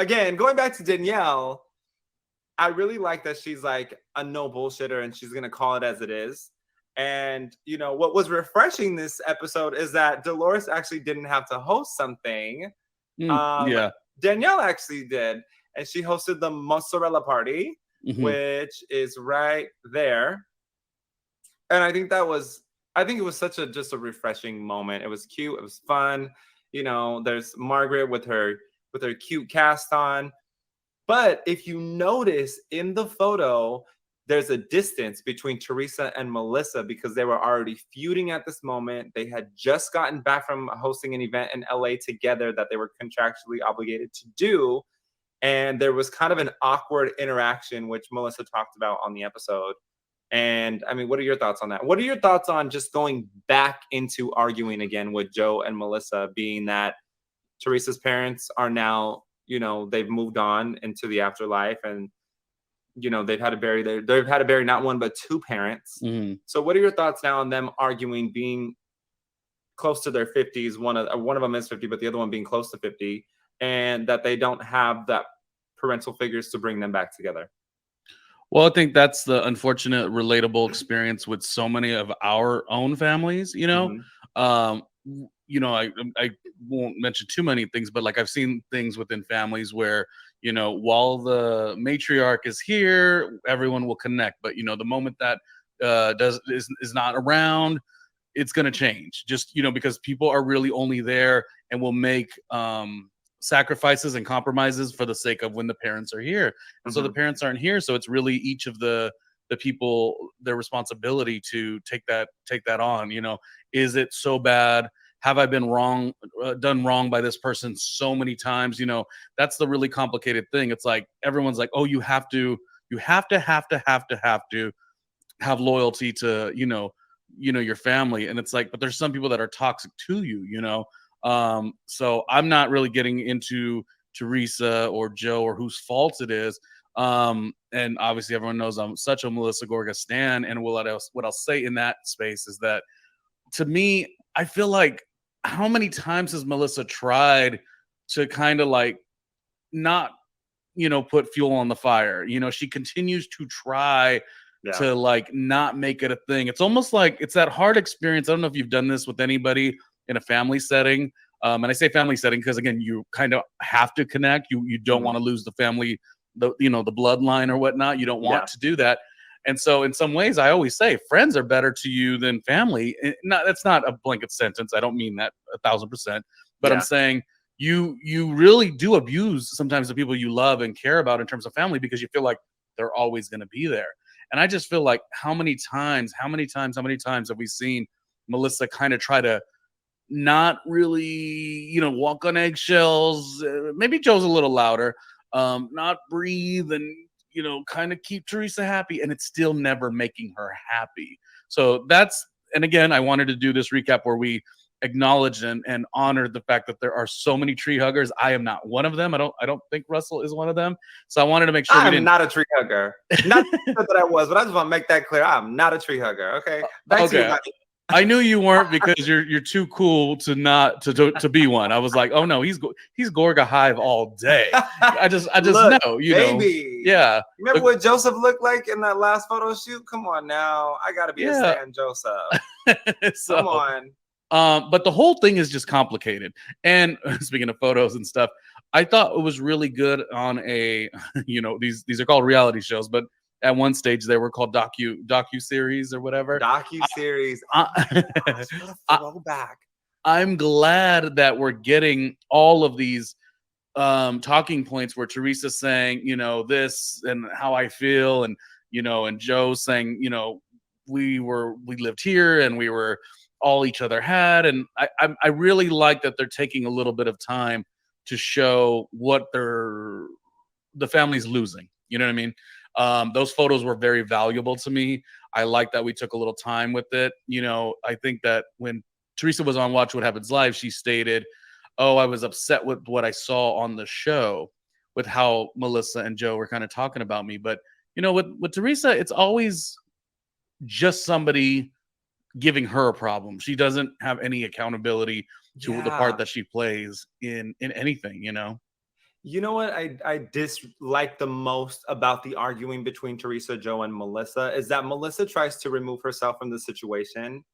again, going back to Danielle, I really like that she's like a no bullshitter and she's going to call it as it is. And, you know, what was refreshing this episode is that Dolores actually didn't have to host something. Yeah. Danielle actually did. And she hosted the mozzarella party, which is right there. And I think it was such just a refreshing moment. It was cute. It was fun. You know, there's Margaret with her cute cast on. But if you notice in the photo, there's a distance between Teresa and Melissa because they were already feuding at this moment. They had just gotten back from hosting an event in LA together that they were contractually obligated to do. And there was kind of an awkward interaction, which Melissa talked about on the episode. And I mean, what are your thoughts on that? What are your thoughts on just going back into arguing again with Joe and Melissa, being that Teresa's parents are now, you know, they've moved on into the afterlife, and you know they've had to bury not one but two parents. So what are your thoughts now on them arguing, being close to their 50s? One of them is 50, but the other one being close to 50, and that they don't have that parental figures to bring them back together. Well, I think that's the unfortunate, relatable experience with so many of our own families. You know, I won't mention too many things, but like I've seen things within families where, you know, while the matriarch is here, everyone will connect. But you know, the moment that is not around, it's going to change. Just, you know, because people are really only there and will make sacrifices and compromises for the sake of when the parents are here. And so the parents aren't here, so it's really each of the people, their responsibility to take that on. You know, is it so bad? Have I been wrong, done wrong by this person so many times? You know, that's the really complicated thing. It's like everyone's like, oh, you have to have loyalty to, you know, your family. And it's like, but there's some people that are toxic to you, you know. So I'm not really getting into Teresa or Joe or whose fault it is. And obviously everyone knows I'm such a Melissa Gorga stan. And what I'll say in that space is that, to me, I feel like, how many times has Melissa tried to kind of like not, you know, put fuel on the fire? You know, she continues to try to like not make it a thing. It's almost like it's that hard experience. I don't know if you've done this with anybody in a family setting. And I say family setting because, again, you kind of have to connect. You don't want to lose the family, the bloodline or whatnot. You don't want to do that. And so in some ways, I always say friends are better to you than family. That's not a blanket sentence. I don't mean that 1,000%. But I'm saying you really do abuse sometimes the people you love and care about in terms of family, because you feel like they're always going to be there. And I just feel like how many times have we seen Melissa kind of try to not really, you know, walk on eggshells. Maybe Joe's a little louder, not breathe and, you know, kind of keep Teresa happy, and it's still never making her happy. So and again, I wanted to do this recap where we acknowledged and honored the fact that there are so many tree huggers. I am not one of them. I don't think Russell is one of them. So I wanted to make sure I'm not a tree hugger. Not that I was, but I just want to make that clear. I'm not a tree hugger. Okay. Back to you. I knew you weren't, because you're too cool to be one. I was like, oh no, he's Gorga Hive all day. I just Look, know, you know. Yeah. Remember what Joseph looked like in that last photo shoot? Come on now. I gotta be a stan Joseph. Come on. But the whole thing is just complicated. And speaking of photos and stuff, I thought it was really good on a, you know, these are called reality shows, but at one stage they were called docu-series or whatever. Docu-series. Throwback. I'm glad that we're getting all of these talking points where Teresa's saying, you know, this and how I feel, and, you know, and Joe saying, you know, we lived here and we were all each other had. And I really like that they're taking a little bit of time to show what the family's losing. You know what I mean? Those photos were very valuable to me. I like that we took a little time with it. You know, I think that when Teresa was on Watch What Happens Live, she stated, oh, I was upset with what I saw on the show with how Melissa and Joe were kind of talking about me. But, you know, with Teresa, it's always just somebody giving her a problem. She doesn't have any accountability to the part that she plays in anything, you know? You know what I dislike the most about the arguing between Teresa, Joe, and Melissa is that Melissa tries to remove herself from the situation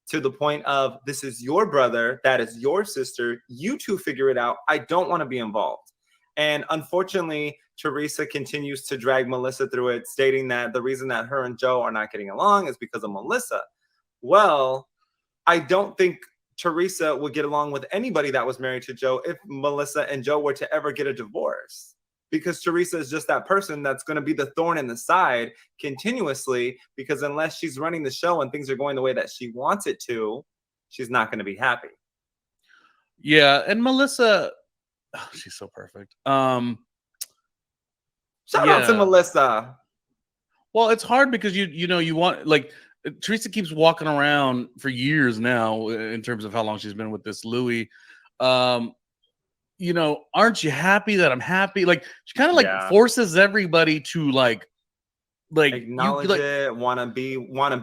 to the point of, this is your brother, that is your sister, you two figure it out. I don't want to be involved. And unfortunately, Teresa continues to drag Melissa through it, stating that the reason that her and Joe are not getting along is because of Melissa. Well, I don't think Teresa would get along with anybody that was married to Joe if Melissa and Joe were to ever get a divorce. Because Teresa is just that person that's going to be the thorn in the side continuously, because unless she's running the show and things are going the way that she wants it to, she's not going to be happy. Yeah, and Melissa, oh, she's so perfect. Shout out to Melissa. Well, it's hard because you want, like, Teresa keeps walking around for years now in terms of how long she's been with this Louis. Aren't you happy that I'm happy? Like, she kind of like forces everybody to like acknowledge it, want to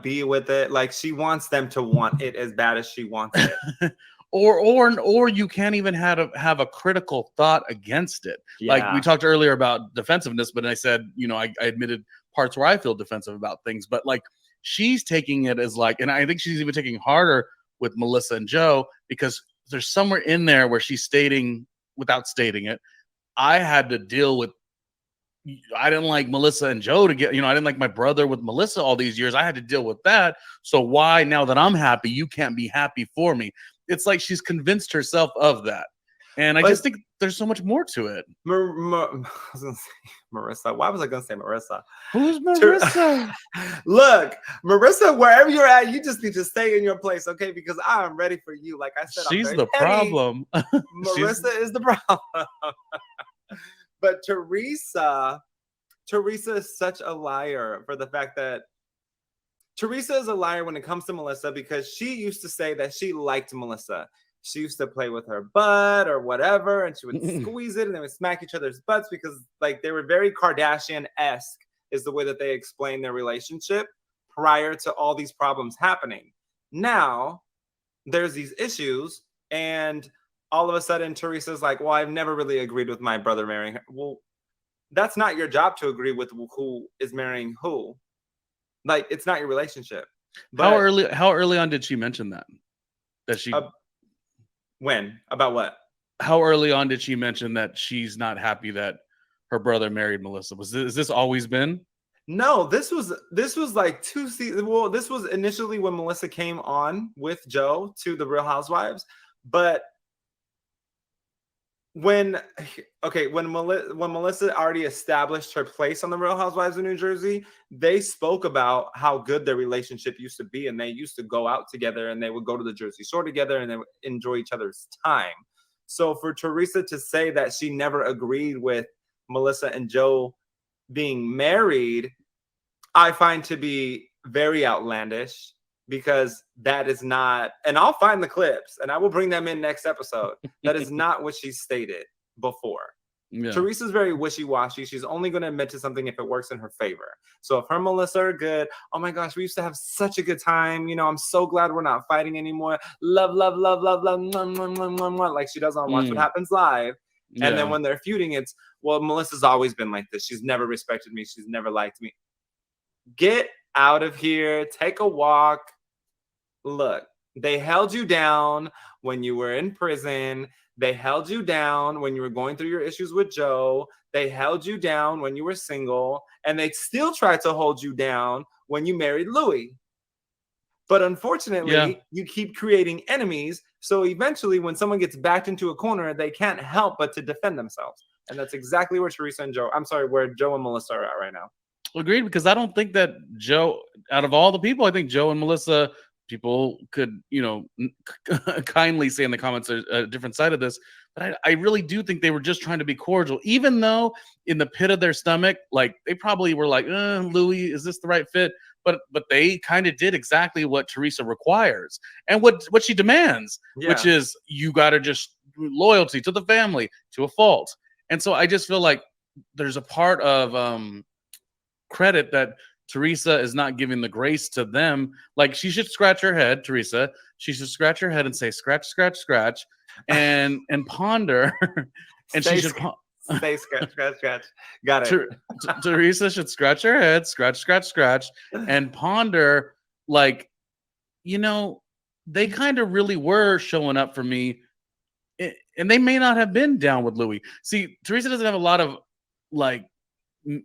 be with it. Like, she wants them to want it as bad as she wants it. or you can't even have a critical thought against it. Yeah. Like we talked earlier about defensiveness, but I said, I admitted parts where I feel defensive about things, but like, she's taking it as like, and I think she's even taking harder with Melissa and Joe, because there's somewhere in there where she's stating, without stating it, I had to deal with, I didn't like Melissa and Joe to get, I didn't like my brother with Melissa all these years. I had to deal with that. So why, now that I'm happy, you can't be happy for me? It's like she's convinced herself of that. And I just think there's so much more to it. I was gonna say Marissa. Why was I going to say Marissa? Who's Marissa? Look, Marissa, wherever you're at, you just need to stay in your place, okay? Because I am ready for you. Like I said, she's the problem. Marissa is the problem. But Teresa is such a liar for the fact that Teresa is a liar when it comes to Melissa, because she used to say that she liked Melissa. She used to play with her butt or whatever, and she would squeeze it, and they would smack each other's butts because, like, they were very Kardashian-esque is the way that they explained their relationship prior to all these problems happening. Now, there's these issues, and all of a sudden, Teresa's like, well, I've never really agreed with my brother marrying her. Well, that's not your job to agree with who is marrying who. Like, it's not your relationship. But how early on did she mention that? That she... when? About what? How early on did she mention that she's not happy that her brother married Melissa? Has this always been? No, this was like 2 seasons. Well, this was initially when Melissa came on with Joe to the Real Housewives, but when Melissa already established her place on the Real Housewives of New Jersey, they spoke about how good their relationship used to be, and they used to go out together, and they would go to the Jersey Shore together, and they would enjoy each other's time. So for Teresa to say that she never agreed with Melissa and Joe being married, I find to be very outlandish, because that is not, and I'll find the clips and I will bring them in next episode. That is not what she stated before. Yeah. Teresa's very wishy-washy. She's only going to admit to something if it works in her favor. So if her and Melissa are good, oh my gosh, we used to have such a good time. I'm so glad we're not fighting anymore. Love, love, love, love, love, mwah, mwah, mwah, mwah, mwah, like she does on Watch What Happens Live. Yeah. And then when they're feuding, it's, well, Melissa's always been like this. She's never respected me. She's never liked me. Get out of here. Take a walk. Look, they held you down when you were in prison. They held you down when you were going through your issues with Joe. They held you down when you were single. And they still tried to hold you down when you married Louis. But unfortunately, you keep creating enemies. So eventually, when someone gets backed into a corner, they can't help but to defend themselves. And that's exactly where where Joe and Melissa are at right now. Agreed, because I don't think that Joe, out of all the people, I think Joe and Melissa, people could, kindly say in the comments a different side of this, but I really do think they were just trying to be cordial, even though in the pit of their stomach, like, they probably were like, Louis, is this the right fit? But they kind of did exactly what Teresa requires and what she demands, which is, you got to just loyalty to the family to a fault. And so I just feel like there's a part of credit that Teresa is not giving the grace to them. Like, she should scratch her head, Teresa. She should scratch her head and say, scratch, scratch, scratch, and ponder. And Say scratch, scratch, scratch. Got it. Teresa should scratch her head, scratch, scratch, scratch, and ponder, like, they kind of really were showing up for me, and they may not have been down with Louis. See, Teresa doesn't have a lot of, like,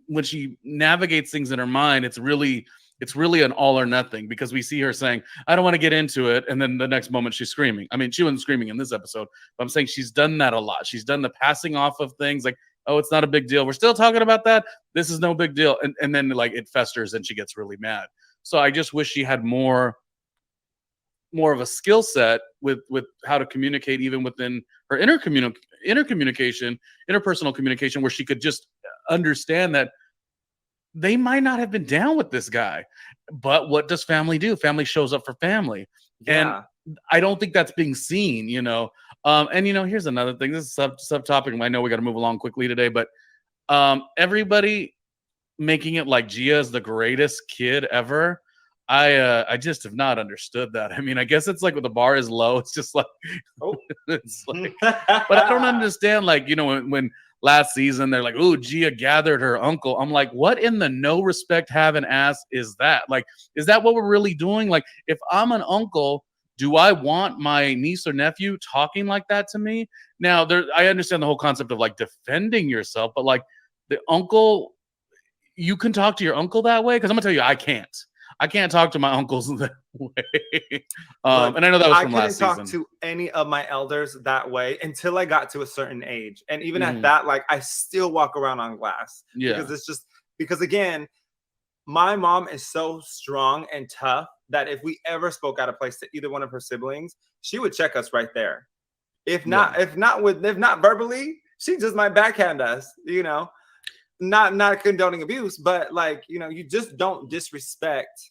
when she navigates things in her mind, it's really an all or nothing, because we see her saying, I don't want to get into it, and then the next moment she's screaming. I mean, she wasn't screaming in this episode, but I'm saying she's done that a lot. She's done the passing off of things, like, oh, it's not a big deal, we're still talking about that, this is no big deal, and then, like, it festers and she gets really mad. So I just wish she had more of a skill set with how to communicate, even within her interpersonal communication, where she could just understand that they might not have been down with this guy, but what does family do? Family shows up for family. Yeah. And I don't think that's being seen, and here's another thing. This is subtopic. I know we got to move along quickly today, but everybody making it like Gia is the greatest kid ever. I just have not understood that. I mean, I guess it's like when the bar is low, it's just like, it's like, but I don't understand, like, when last season they're like, oh, Gia gathered her uncle. I'm like, what in the no respect having ass is that? Like, is that what we're really doing? Like, if I'm an uncle, do I want my niece or nephew talking like that to me? Now, I understand the whole concept of, like, defending yourself, but, like, the uncle, you can talk to your uncle that way? Because I'm gonna tell you, I can't talk to my uncles that way. Look, and I know that was from last season. I couldn't talk to any of my elders that way until I got to a certain age. And even at that, like, I still walk around on glass. Yeah. Because it's just, because again, my mom is so strong and tough that if we ever spoke out of place to either one of her siblings, she would check us right there. If not verbally, she just might backhand us, not condoning abuse, but, like, you just don't disrespect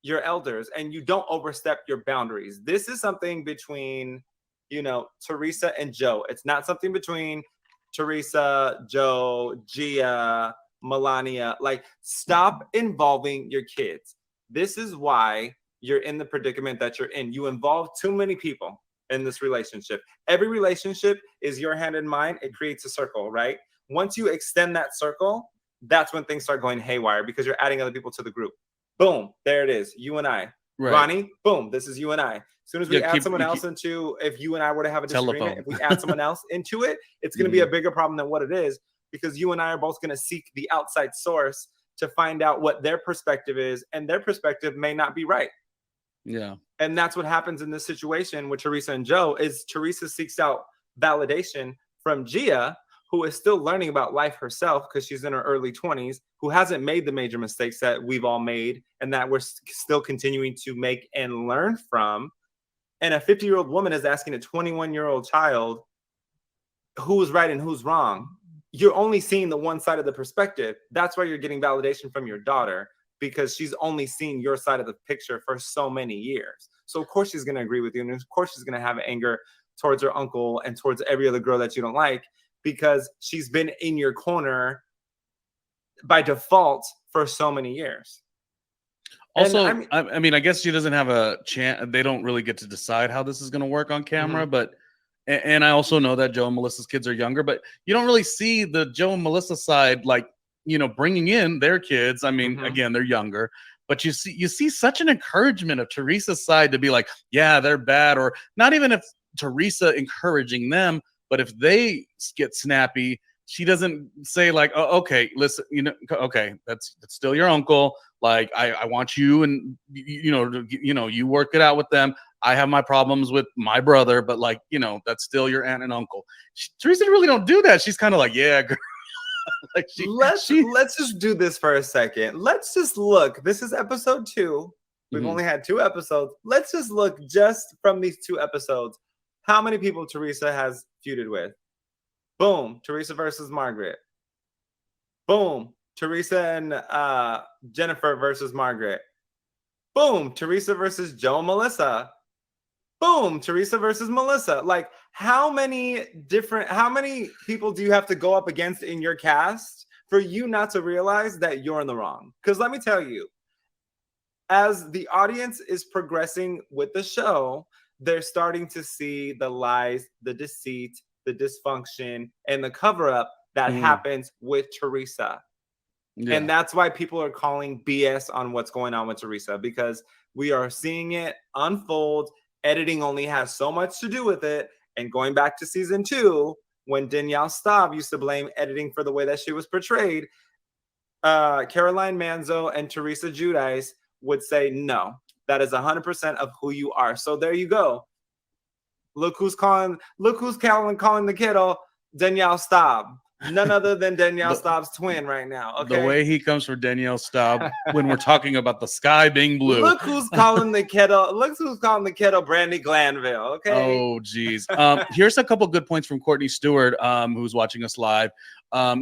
your elders and you don't overstep your boundaries. This is something between, Teresa and Joe. It's not something between Teresa, Joe, Gia, Melania. Like, stop involving your kids. This is why you're in the predicament that you're in. You involve too many people in this relationship. Every relationship is your hand in mine. It creates a circle, right? Once you extend that circle, that's when things start going haywire, because you're adding other people to the group. Boom, there it is. You and I. Right. Ronnie, boom, this is you and I. As soon as we add someone else into, if you and I were to have a disagreement, if we add someone else into it, it's going to be a bigger problem than what it is, because you and I are both going to seek the outside source to find out what their perspective is, and their perspective may not be right. Yeah. And that's what happens in this situation with Teresa and Joe, is Teresa seeks out validation from Gia, who is still learning about life herself, because she's in her early 20s, who hasn't made the major mistakes that we've all made and that we're still continuing to make and learn from. And a 50-year-old woman is asking a 21-year-old child who's right and who's wrong. You're only seeing the one side of the perspective. That's why you're getting validation from your daughter, because she's only seen your side of the picture for so many years. So of course she's going to agree with you. And of course she's going to have anger towards her uncle and towards every other girl that you don't like, because she's been in your corner by default for so many years. Also, I mean, I guess she doesn't have a chance. They don't really get to decide how this is going to work on camera, but, and I also know that Joe and Melissa's kids are younger, but you don't really see the Joe and Melissa side, like, bringing in their kids. I mean, again, they're younger, but you see such an encouragement of Teresa's side to be like, yeah, they're bad, or not even if Teresa encouraging them, but if they get snappy, she doesn't say, like, oh, okay, listen, okay, that's still your uncle. Like, I want you, and you work it out with them. I have my problems with my brother, but, like, that's still your aunt and uncle. Teresa really don't do that. She's kind of like, yeah, girl. Like, let's just do this for a second. Let's just look. This is episode 2. We've only had 2 episodes. Let's just look just from these 2 episodes. How many people Teresa has feuded with? Boom, Teresa versus Margaret. Boom, Teresa and Jennifer versus Margaret. Boom, Teresa versus Joe and Melissa. Boom, Teresa versus Melissa. Like, how many people do you have to go up against in your cast for you not to realize that you're in the wrong? Because let me tell you, as the audience is progressing with the show, they're starting to see the lies, the deceit, the dysfunction and the cover-up that happens with Teresa. Yeah. And that's why people are calling BS on what's going on with Teresa, because we are seeing it unfold. Editing only has so much to do with it. And going back to season 2, when Danielle Staub used to blame editing for the way that she was portrayed, Caroline Manzo and Teresa Giudice would say, no, that is 100% of who you are. So there you go. Look who's calling the kiddo Danielle Staub. None other than Danielle Staub's twin right now. Okay. The way he comes for Danielle Staub when we're talking about the sky being blue. Look who's calling the kiddo. Look who's calling the kiddo Brandy Glanville. Okay. Oh, geez. Here's a couple good points from Courtney Stewart, who's watching us live.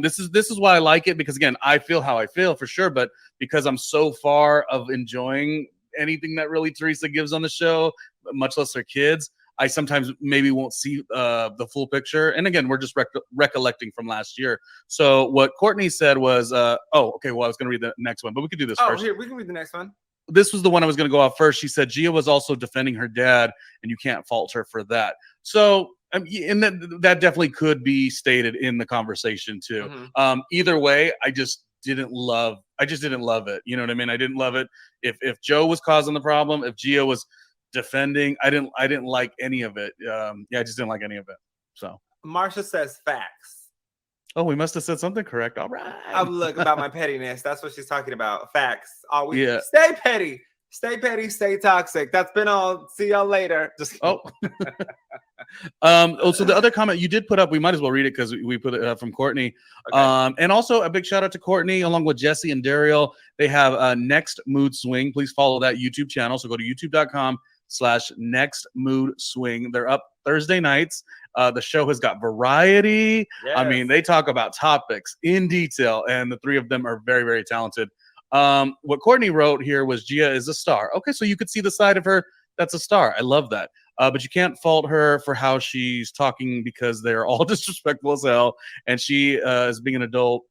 This is why I like it, because again, I feel how I feel for sure, but because I'm so far of enjoying anything that really Teresa gives on the show, much less her kids, I sometimes maybe won't see the full picture. And again, we're just recollecting from last year. So what Courtney said was, okay, well, I was going to read the next one, but we could do this first. Here, we can read the next one. This was the one I was going to go off first. She said, Gia was also defending her dad, and you can't fault her for that. So, and that definitely could be stated in the conversation too. Either way, I just didn't love it. You know what I mean? I didn't love it. If Joe was causing the problem, if Gia was defending, I didn't like any of it. I just didn't like any of it. So Marsha says facts. Oh, we must have said something correct. All right. Look, about my pettiness. That's what she's talking about. Facts. Yeah. Stay petty, stay toxic. That's been all. See y'all later. Just so the other comment you did put up, we might as well read it because we put it from Courtney. Okay. And also a big shout out to Courtney along with Jesse and Daryl. They have a Next Mood Swing. Please follow that YouTube channel. So go to youtube.com/Next Mood Swing. They're up Thursday nights. The show has got variety. Yes. I mean, they talk about topics in detail, and the three of them are very, very talented. What Courtney wrote here was Gia is a star. Okay, so you could see the side of her that's a star. I love that. But you can't fault her for how she's talking because they're all disrespectful as hell. And she, as being an adult,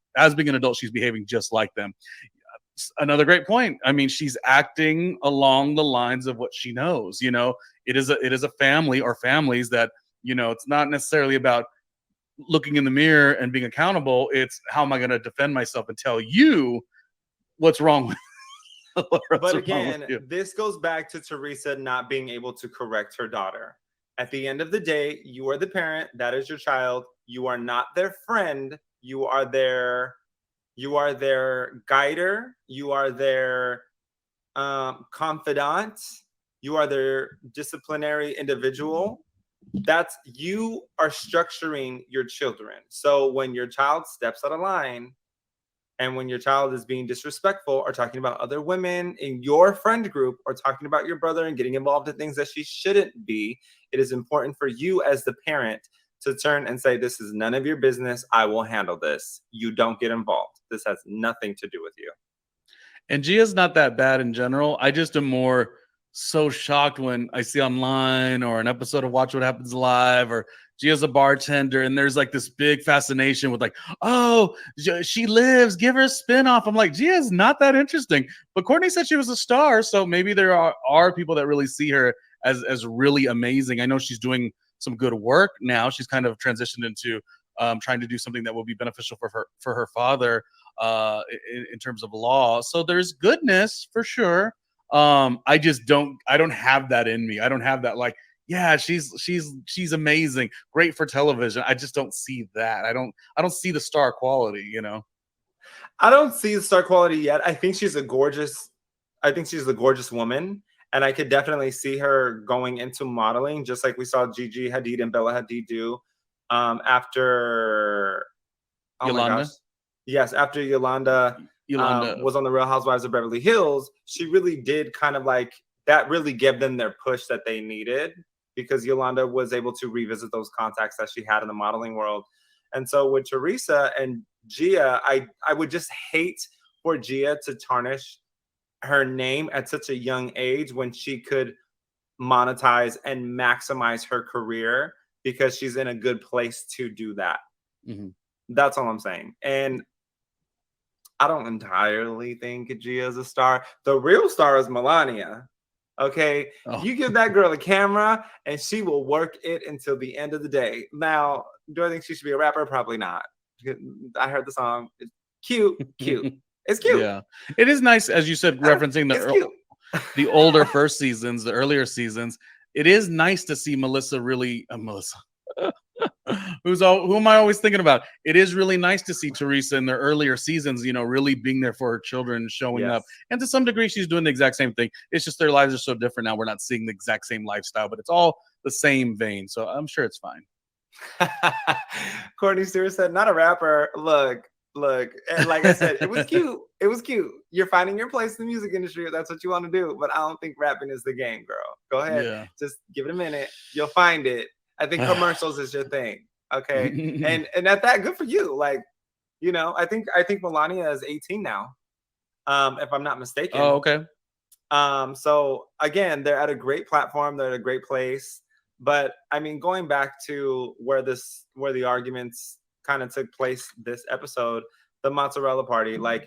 she's behaving just like them. Another great point. I mean, she's acting along the lines of what she knows. You know, it is a family or families that, you know, it's not necessarily about looking in the mirror and being accountable. It's how am I going to defend myself and tell you what's wrong with But again, this goes back to Teresa not being able to correct her daughter. At the end of the day, you are the parent. That is your child. You are not their friend. You are their guider. You are their confidant. You are their disciplinary individual. You are structuring your children. So when your child steps out of line, and when your child is being disrespectful or talking about other women in your friend group or talking about your brother and getting involved in things that she shouldn't be, it is important for you as the parent to turn and say, this is none of your business. I will handle this. You don't get involved. This has nothing to do with you. And Gia's not that bad in general. I just am more so shocked when I see online or an episode of Watch What Happens Live or Gia's a bartender and there's like this big fascination with like, oh, she lives, give her a spinoff. I'm like, Gia's not that interesting. But Courtney said she was a star. So maybe there are people that really see her as really amazing. I know she's doing some good work now. She's kind of transitioned into trying to do something that will be beneficial for her father in terms of law. So there's goodness for sure. I don't have that in me. I don't have that like, yeah, she's amazing, great for television. I just don't see that. I don't see the star quality, you know. I don't see the star quality yet. I think she's a gorgeous woman, and I could definitely see her going into modeling, just like we saw Gigi Hadid and Bella Hadid do after Yolanda. After Yolanda was on the Real Housewives of Beverly Hills. She really did kind of like that really gave them their push that they needed, because Yolanda was able to revisit those contacts that she had in the modeling world. And so with Teresa and Gia, I would just hate for Gia to tarnish her name at such a young age when she could monetize and maximize her career, because she's in a good place to do that. Mm-hmm. That's all I'm saying. And I don't entirely think Gia is a star. The real star is Melania. Okay, you give that girl a camera and she will work it until the end of the day. Now, do I think she should be a rapper? Probably not. I heard the song. It's cute. It's cute. Yeah, it is nice, as you said, referencing the older first seasons, the earlier seasons. It is nice to see Melissa really, Melissa. Who am I always thinking about? It is really nice to see Teresa in their earlier seasons, really being there for her children, showing up. And to some degree, she's doing the exact same thing. It's just their lives are so different now. We're not seeing the exact same lifestyle, but it's all the same vein. So I'm sure it's fine. Courtney Stewart said, not a rapper. Look. And like I said, it was cute. It was cute. You're finding your place in the music industry if that's what you want to do. But I don't think rapping is the game, girl. Go ahead. Yeah. Just give it a minute. You'll find it. I think commercials is your thing. Okay. and at that, good for you. Like, I think Melania is 18 now. If I'm not mistaken. Oh, okay. So again, they're at a great platform, they're at a great place. But I mean, going back to where the arguments kind of took place this episode, the mozzarella party, like,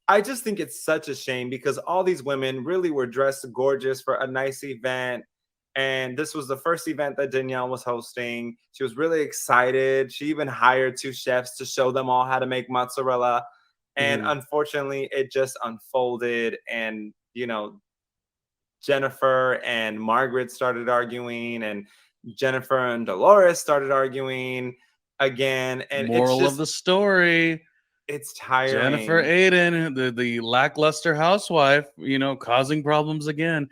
I just think it's such a shame because all these women really were dressed gorgeous for a nice event. And this was the first event that Danielle was hosting. She was really excited. She even hired 2 chefs to show them all how to make mozzarella. And unfortunately, it just unfolded. And, Jennifer and Margaret started arguing, and Jennifer and Dolores started arguing again. And moral of the story, it's tiring. Jennifer Aiden, the lackluster housewife, causing problems again.